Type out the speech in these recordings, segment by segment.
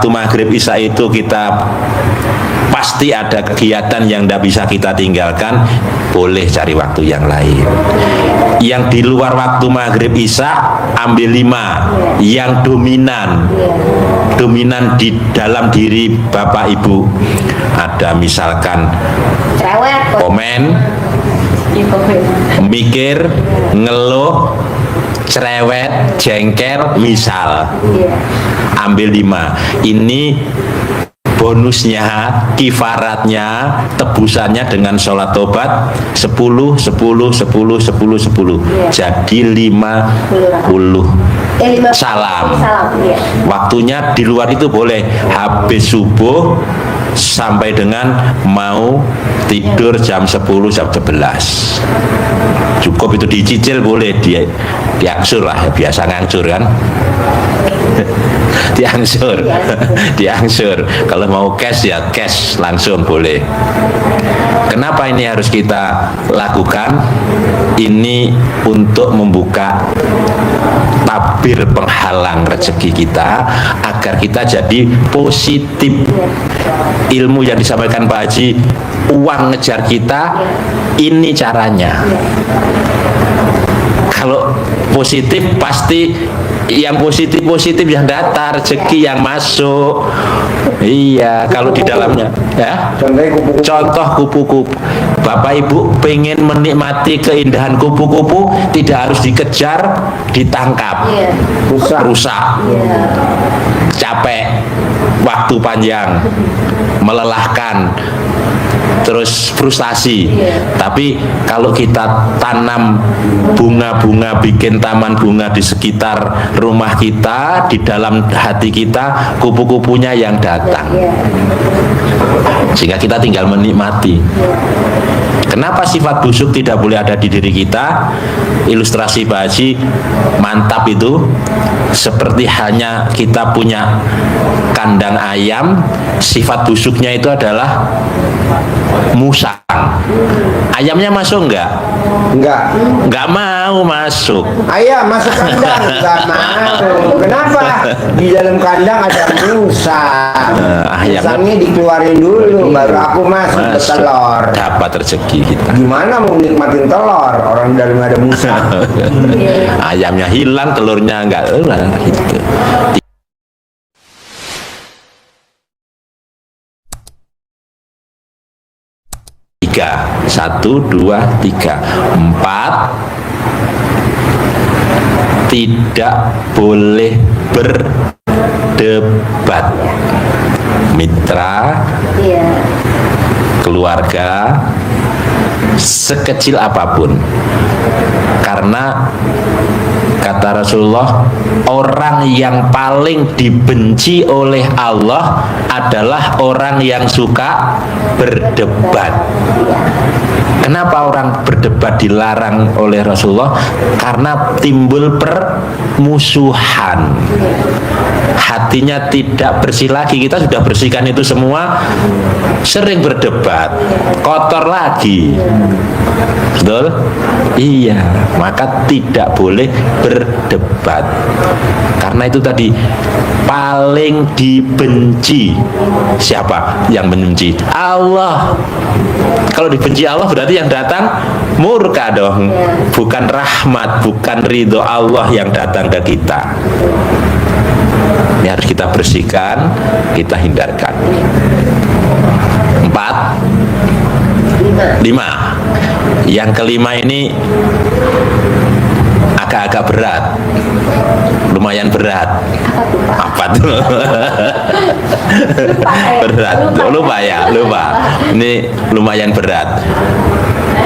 maghrib isya itu kita pasti ada kegiatan yang tidak bisa kita tinggalkan, boleh cari waktu yang lain. Yang di luar waktu maghrib isya ambil 5 yang dominan di dalam diri bapak ibu. Ada misalkan komen, mikir, ngeluh, cerewet, jengkel, misal. Ambil 5. Ini bonusnya, kifaratnya, tebusannya dengan sholat tobat 10, 10, 10, 10, 10. Jadi 50 salam. Waktunya di luar itu boleh habis subuh sampai dengan mau tidur jam 10, jam 11. Cukup itu dicicil, boleh diangsur lah, biasa ngangsur kan. diangsur. Kalau mau cash ya cash langsung boleh. Kenapa ini harus kita lakukan? Ini untuk membuka tabir penghalang rezeki kita agar kita jadi positif. Ilmu yang disampaikan Pak Haji, uang ngejar kita, ini caranya. Kalau positif pasti yang positif yang datang, rezeki yang masuk. Iya, kalau di dalamnya ya. Contoh kupu-kupu. Bapak Ibu pengen menikmati keindahan kupu-kupu, tidak harus dikejar, ditangkap. Rusak. Capek. Waktu panjang. Melelahkan. Terus frustasi. Tapi kalau kita tanam bunga-bunga, bikin taman bunga di sekitar rumah kita, di dalam hati kita, kupu-kupunya yang datang, sehingga kita tinggal menikmati. Kenapa sifat busuk tidak boleh ada di diri kita? Ilustrasi Pak Haji mantap itu. Seperti hanya kita punya kandang ayam, sifat busuknya itu adalah musang. Ayamnya masuk enggak? Enggak mau masuk. Ayam masuk kandang enggak mau. Kenapa? Di dalam kandang ada musang. Musangnya dikeluarin dulu, baru aku masuk ke telur. Dapat rezeki kita. Gimana mau nikmatin telur? Orang dalam ada musang. Ayamnya hilang, telurnya enggak. Gitu. 1, 2, 3, 4. Tidak boleh berdebat. Mitra, keluarga, sekecil apapun. Karena kata Rasulullah, orang yang paling dibenci oleh Allah adalah orang yang suka berdebat. Kenapa orang berdebat dilarang oleh Rasulullah? Karena timbul permusuhan. Hatinya tidak bersih lagi. Kita sudah bersihkan itu semua, sering berdebat, kotor lagi. Betul? Iya, maka tidak boleh berdebat. Karena itu tadi paling dibenci. Siapa yang membenci? Allah. Kalau dibenci Allah berarti yang datang murka dong. Bukan rahmat, bukan ridho Allah yang datang ke kita. Ini harus kita bersihkan, kita hindarkan. 4, 5. Yang kelima ini agak-agak berat, lumayan berat. Apa tuh? Berat, lupa. Ini lumayan berat.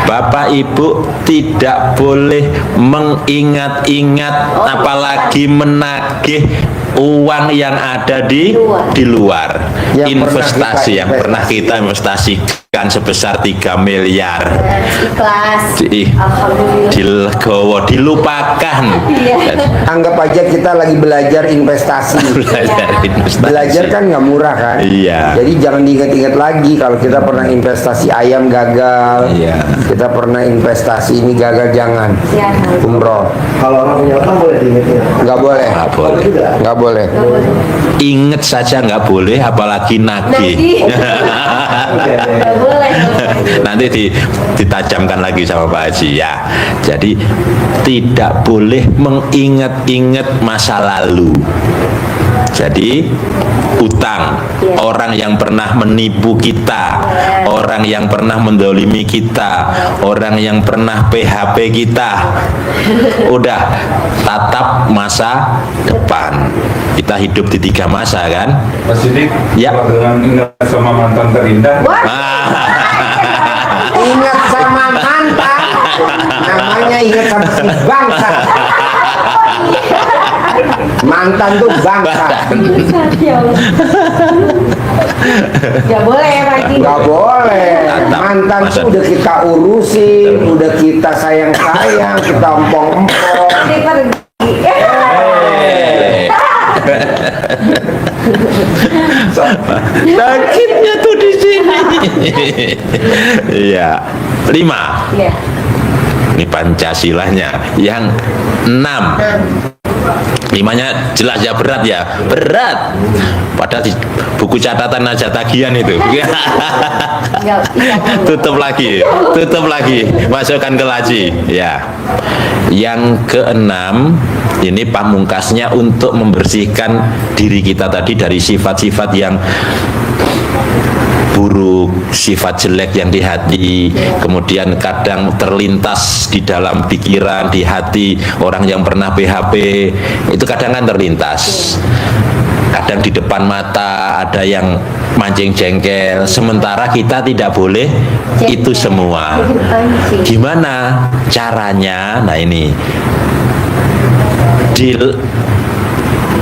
Bapak Ibu tidak boleh mengingat-ingat, apalagi menagih uang yang ada di luar. Investasi yang pernah kita investasikan diberikan sebesar 3 miliar. Ikhlas. Alhamdulillah. Dilegowo, dilupakan. Anggap aja kita lagi belajar investasi. Belajar kan nggak murah kan? Iya. Jadi jangan diingat-ingat lagi kalau kita pernah investasi ayam gagal. Iya. Kita pernah investasi ini gagal, jangan. Ya. Umroh. Kalau orang punya utang boleh diingetin. Nggak boleh. Nggak boleh. Nggak boleh. Ingat saja nggak boleh, apalagi nagih. Nggak boleh. Nanti ditajamkan lagi sama Pak Haji ya. Jadi tidak boleh mengingat-ingat masa lalu. Jadi utang, orang yang pernah menipu kita, orang yang pernah mendolimi kita, orang yang pernah PHP kita, udah tatap masa depan. Kita hidup di 3 masa kan? Mas Sidik, Ya. kalau dengan ingat sama mantan terindah, Ingat sama mantan. Namanya ingat sama si bangsa. Mantan tuh bangsa. Nggak boleh ya Pak Haji. Nggak boleh. Tatap Mantan masa tuh udah kita urusin, udah kita sayang-sayang, kita empong-empong. Dia pergi. Sakitnya tuh di sini. Iya. 5. Iya. Ini Pancasilanya. Yang 6. 5-nya jelas ya, berat ya, berat. Padahal di buku catatan aja tagihan itu. tutup lagi, masukkan ke laci. Ya. Yang ke-6 ini pamungkasnya untuk membersihkan diri kita tadi dari sifat-sifat yang buruk, sifat jelek yang di hati, kemudian kadang terlintas di dalam pikiran, di hati orang yang pernah PHP, itu kadang kan terlintas. Kadang di depan mata ada yang mancing jengkel, sementara kita tidak boleh itu semua. Gimana caranya? Nah ini,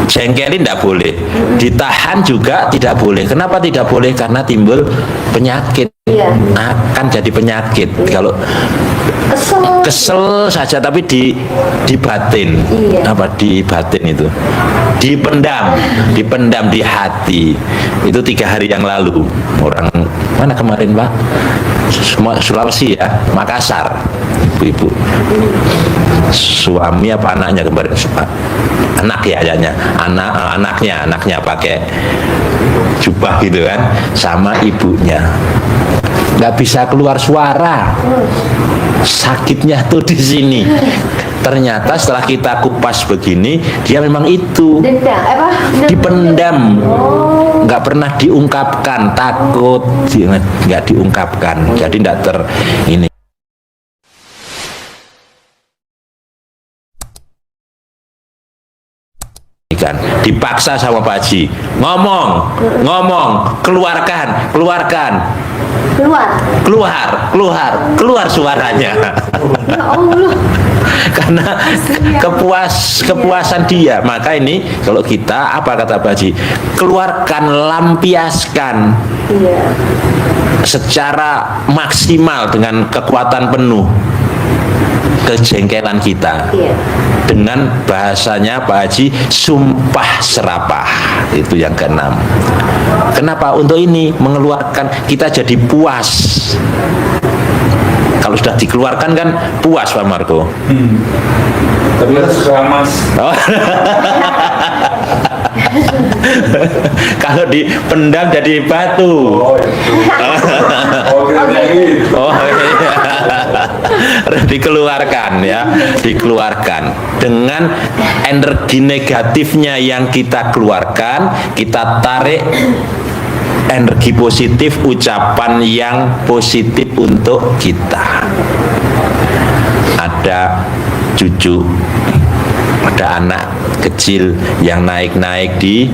jengkelin tidak boleh, ditahan juga tidak boleh. Kenapa tidak boleh? Karena timbul penyakit. Iya. Akan jadi penyakit kalau kesel saja, tapi di batin. Iya. Apa di batin itu? Dipendam di hati. Itu 3 hari yang lalu. Orang mana kemarin Pak? Sulawesi ya, Makassar. Ibu-ibu. Suami apa anaknya kemarin? Anak ya ayahnya, anaknya pakai jubah gitu kan, sama ibunya nggak bisa keluar suara, sakitnya tuh di sini. Ternyata setelah kita kupas begini, dia memang itu dipendam, nggak pernah diungkapkan, takut nggak diungkapkan, jadi nggak ini. Dipaksa sama Pak Haji, ngomong, keluarkan, keluar suaranya. Ya Allah. Karena kepuasan dia. Maka ini kalau kita, apa kata Pak Haji, keluarkan, lampiaskan secara maksimal dengan kekuatan penuh kejengkelan kita. Dengan bahasanya Pak Haji, sumpah serapah. Itu yang ke-6. Kenapa? Untuk ini mengeluarkan, kita jadi puas. Kalau sudah dikeluarkan kan puas Pak Marco. tapi kan suka Mas. Oh. Kalau dipendam jadi batu. Oh, itu. Oh, kira-kira gitu. Oh iya. Dikeluarkan dengan energi negatifnya yang kita keluarkan, kita tarik energi positif, ucapan yang positif untuk kita. Ada cucu, ada anak kecil yang naik-naik di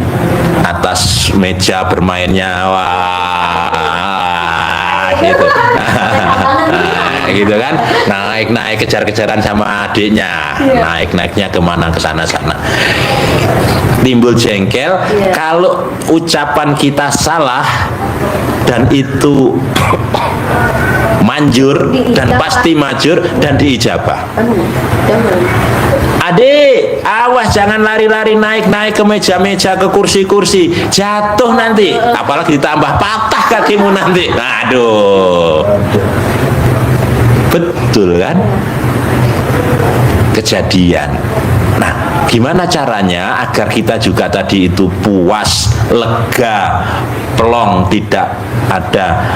atas meja bermainnya, wah gitu. Gitu kan, naik kejar-kejaran sama adiknya, naiknya kemana, ke sana, timbul jengkel. Kalau ucapan kita salah dan itu manjur dan pasti majur dan diijabah. Jangan. Adik, awas jangan lari-lari naik-naik ke meja-meja, ke kursi-kursi, jatuh nanti. Apalagi ditambah patah kakimu nanti. Aduh. Betul kan? Kejadian. Nah, gimana caranya agar kita juga tadi itu puas, lega, plong, tidak ada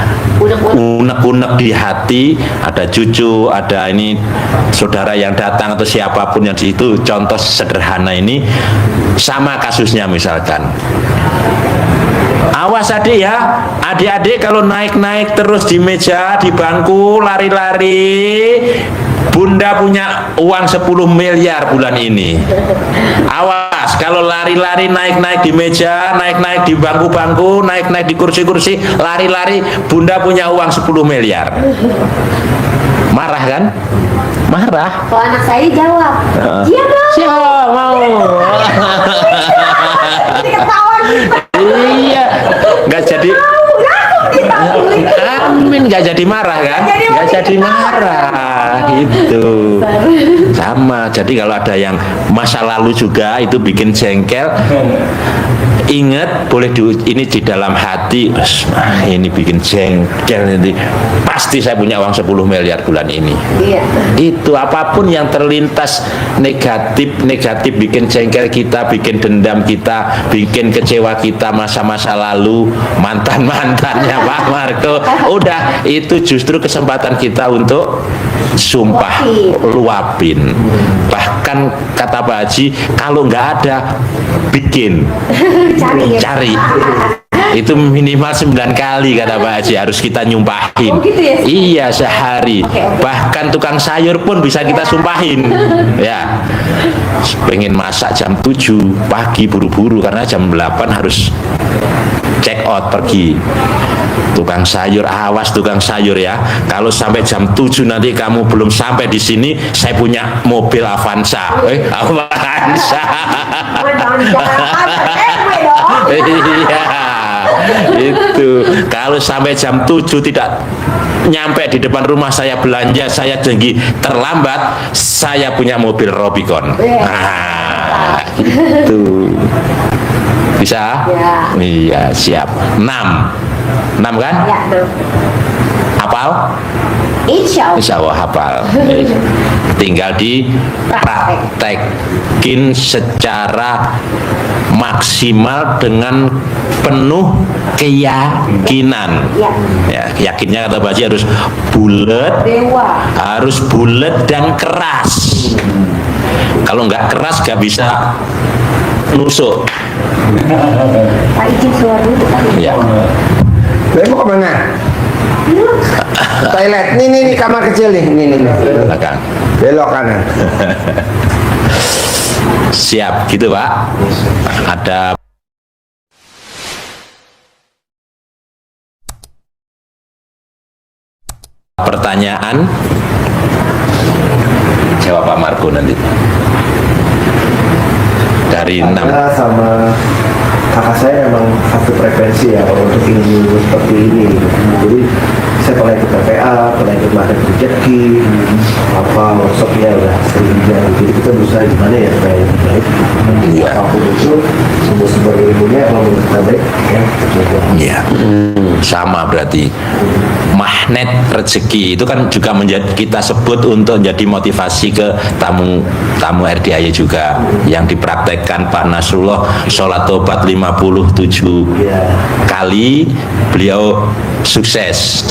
unek-unek di hati, ada cucu, ada ini saudara yang datang atau siapapun yang di situ. Contoh sederhana ini sama kasusnya misalkan. Awas adik ya, adik-adik kalau naik-naik terus di meja, di bangku, lari-lari, bunda punya uang 10 miliar bulan ini. Awas, kalau lari-lari, naik-naik di meja, naik-naik di bangku-bangku, naik-naik di kursi-kursi, lari-lari, bunda punya uang 10 miliar. Marah kan? Marah. Kalau anak saya jawab, iya dong. Siapa mau? Ini ketahuan kita. Iya, nggak jadi. Amin, nggak jadi marah kan? Nggak jadi marah, itu sama. Jadi kalau ada yang masa lalu juga itu bikin jengkel, ingat boleh ini di dalam hati, ini bikin jengkel nanti. Pasti saya punya uang 10 miliar bulan ini. Iya. Itu apapun yang terlintas negatif bikin jengkel kita, bikin dendam kita, bikin kecewa kita masa-masa lalu, mantannya Pak Marco, udah itu justru kesempatan kita untuk sumpah luapin. Bahkan kata Pak Haji, kalau nggak ada bikin cari itu minimal 9 kali kata Pak Haji harus kita nyumpahin. Oh, gitu ya? Iya, sehari. Bahkan tukang sayur pun bisa kita sumpahin. Ya, pengen masak jam 7 pagi buru-buru karena jam 8 harus check out pergi. Tukang sayur, awas tukang sayur ya. Kalau sampai jam 7 nanti kamu belum sampai di sini, saya punya mobil Avanza. Avanza. Iya. Itu kalau sampai jam 7 tidak nyampe di depan rumah saya belanja, saya janji terlambat, saya punya mobil Rubicon. Nah, itu bisa? Ya. Iya, siap. 6 kan? Ya, tuh. Hafal? Insya Allah. Insya Allah hafal. Tinggal dipraktekin secara maksimal dengan penuh keyakinan. Ya. Ya, yakinnya kata Baji harus bulat, Dewa. harus bulat dan keras. Kalau nggak keras nggak bisa nusuk. Pak izin keluar dulu tadi. Ya. Mau kemana? Toilet. Nih, kamar kecil nih. Nih. Belakang. Belok kanan. Siap gitu Pak. Ada pertanyaan? Jawab Pak Marco nanti. Dari 6. Ada sama kakak saya memang satu frekuensi ya kalau untuk ilmu seperti ini. Jadi saya pernah ikut PPA, pernah ikut market rezeki, apa workshopnya udah sering jalan. Jadi kita berusaha gimana ya supaya lebih baik. Iya. Apapun itu, semua sumber ilmunya kalau menurut kita baik, ya coba. Iya. Sama berarti. Magnet rezeki itu kan juga menjadi kita sebut untuk menjadi motivasi ke tamu RDIY juga yang dipraktekkan Pak Nasrullah sholat tobat 57 kali beliau sukses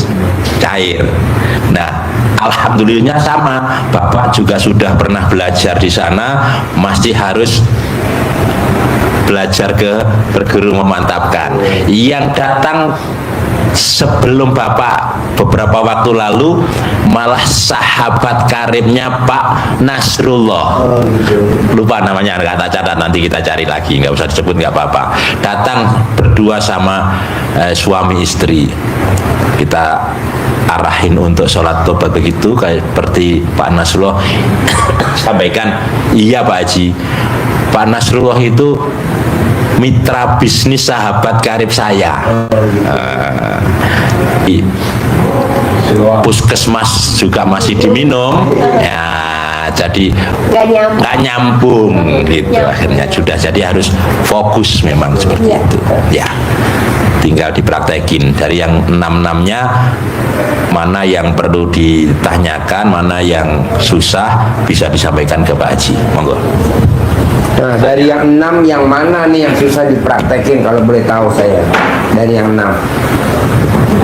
cair. Nah, alhamdulillahnya sama. Bapak juga sudah pernah belajar di sana, masih harus belajar ke berguru memantapkan. Yang datang sebelum Bapak beberapa waktu lalu malah sahabat karibnya Pak Nasrullah, lupa namanya, nggak tak catat, nanti kita cari lagi, nggak usah disebut, nggak apa-apa. Datang berdua sama suami istri, kita arahin untuk sholat tobat begitu kayak seperti Pak Nasrullah sampaikan. Iya Pak Haji, Pak Nasrullah itu mitra bisnis sahabat karib saya. puskesmas juga masih diminum, ya jadi Gak nyambung. nggak nyambung gitu akhirnya sudah, jadi harus fokus memang seperti Iya. itu ya. Tinggal dipraktekin dari yang 6-6-nya, mana yang perlu ditanyakan, mana yang susah bisa disampaikan ke Pak Haji, monggo. Nah, dari yang 6 yang mana nih yang susah dipraktekin kalau boleh tahu saya? Dari yang 6.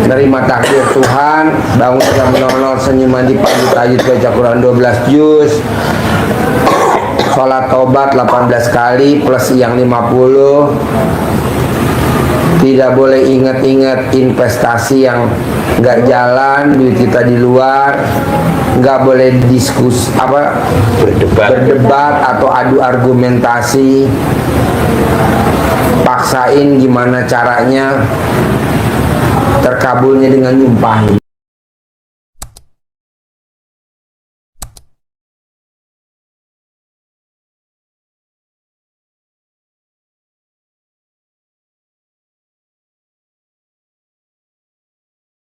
Nerima takdir Tuhan, bangun jam 00, senyum mandi pagi, tahajud baca Quran 12 juz, sholat tobat 18 kali plus yang 50. Tidak boleh ingat-ingat investasi yang nggak jalan, duit kita di luar. Nggak boleh berdebat atau adu argumentasi. Paksain gimana caranya terkabulnya dengan nyumpahin.